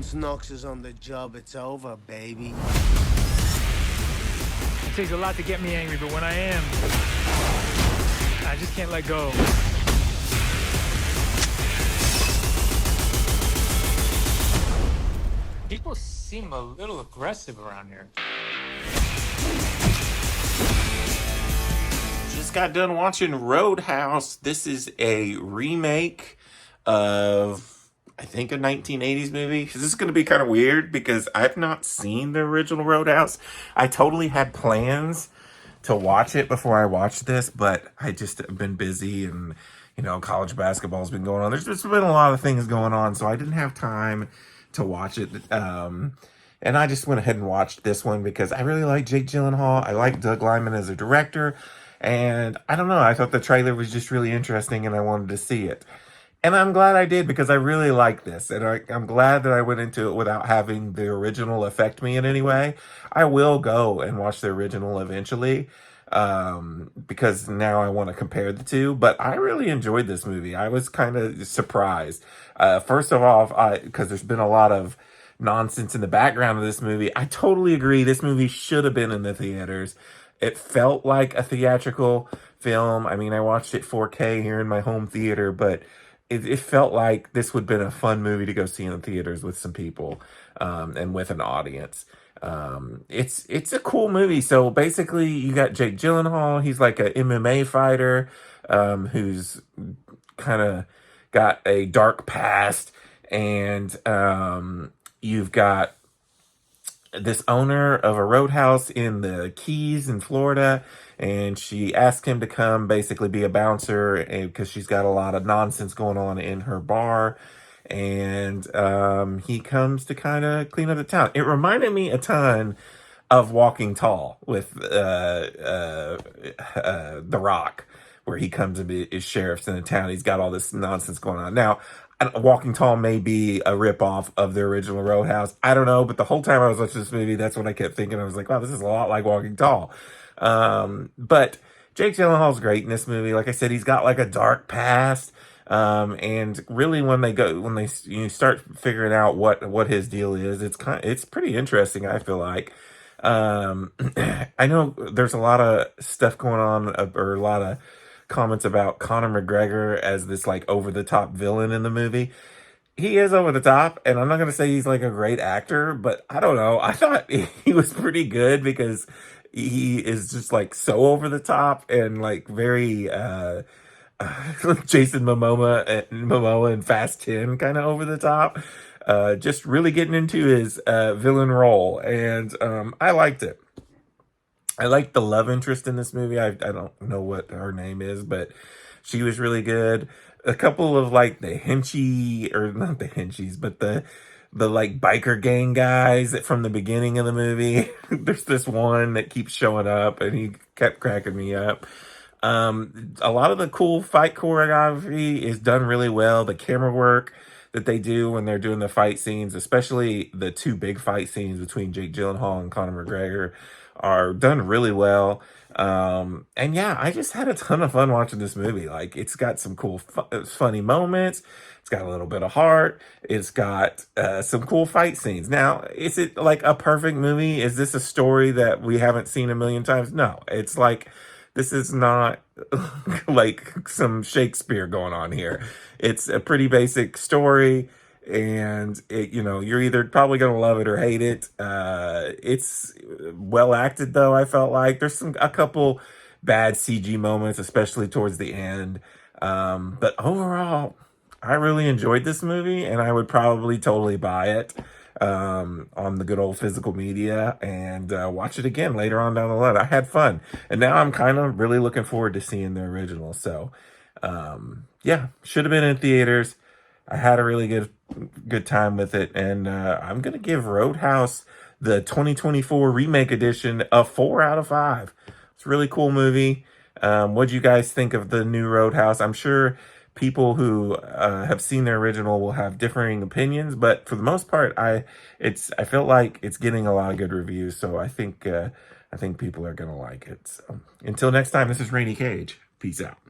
Once Knox is on the job, it's over, baby. It takes a lot to get me angry, but when I am, I just can't let go. People seem a little aggressive around here. Just got done watching Roadhouse. This is a remake of, I think, a 1980s movie. This is going to be kind of weird because I've not seen the original Roadhouse. I totally had plans to watch it before I watched this, but I just have been busy and, college basketball's been going on. There's just been a lot of things going on, so I didn't have time to watch it. And I just went ahead and watched this one because I really like Jake Gyllenhaal. I like Doug Liman as a director. And I don't know, I thought the trailer was just really interesting and I wanted to see it. And I'm glad I did because I really like this. And I'm glad that I went into it without having the original affect me in any way. I will go and watch the original eventually because now I want to compare the two. But I really enjoyed this movie. I was kind of surprised. First of all, because there's been a lot of nonsense in the background of this movie. I totally agree. This movie should have been in the theaters. It felt like a theatrical film. I mean, I watched it 4K here in my home theater, but it felt like this would have been a fun movie to go see in the theaters with some people and with an audience. It's a cool movie. So basically, you got Jake Gyllenhaal. He's like a MMA fighter who's kind of got a dark past, and you've got this owner of a roadhouse in the Keys in Florida, and she asked him to come basically be a bouncer because she's got a lot of nonsense going on in her bar, and he comes to kind of clean up the town. It reminded me a ton of Walking Tall with The Rock, where he comes and is sheriffs in the town. He's got all this nonsense going on. Now, Walking Tall may be a ripoff of the original Roadhouse. I don't know, but the whole time I was watching this movie, that's what I kept thinking. I was like, wow, this is a lot like Walking Tall. But Jake Gyllenhaal's great in this movie. Like I said, he's got like a dark past. And really when they start figuring out what his deal is, it's pretty interesting, I feel like. I know there's a lot of stuff going on, or a lot of comments about Conor McGregor as this like over the top villain in the movie. He is over the top, and I'm not going to say he's like a great actor, but I don't know. I thought he was pretty good because he is just like so over the top and like very Jason Momoa and Fast 10 kind of over the top. Just really getting into his villain role, and I liked it. I like the love interest in this movie. I don't know what her name is, but she was really good. A couple of like the henchy, or not the henchies, but the like biker gang guys from the beginning of the movie. There's this one that keeps showing up and he kept cracking me up. A lot of the cool fight choreography is done really well. The camera work that they do when they're doing the fight scenes, especially the two big fight scenes between Jake Gyllenhaal and Conor McGregor, are done really well. And yeah, I just had a ton of fun watching this movie. Like, it's got some cool, funny moments. It's got a little bit of heart. It's got some cool fight scenes. Now, is it like a perfect movie? Is this a story that we haven't seen a million times? No, it's like, this is not like some Shakespeare going on here. It's a pretty basic story, and you're either probably gonna love it or hate it. It's well acted, though. I felt like there's a couple bad CG moments, especially towards the end. But overall, I really enjoyed this movie, and I would probably totally buy it on the good old physical media and watch it again later on down the line. I had fun, and now I'm kind of really looking forward to seeing the original. So yeah, should have been in theaters. I had a really good time with it, and I'm gonna give Roadhouse, the 2024 remake edition, a 4 out of 5. It's a really cool movie. What'd you guys think of the new Roadhouse? I'm sure people who have seen the original will have differing opinions, but for the most part, I feel like it's getting a lot of good reviews. So I think people are gonna like it. So until next time, this is Rainy Cage. Peace out.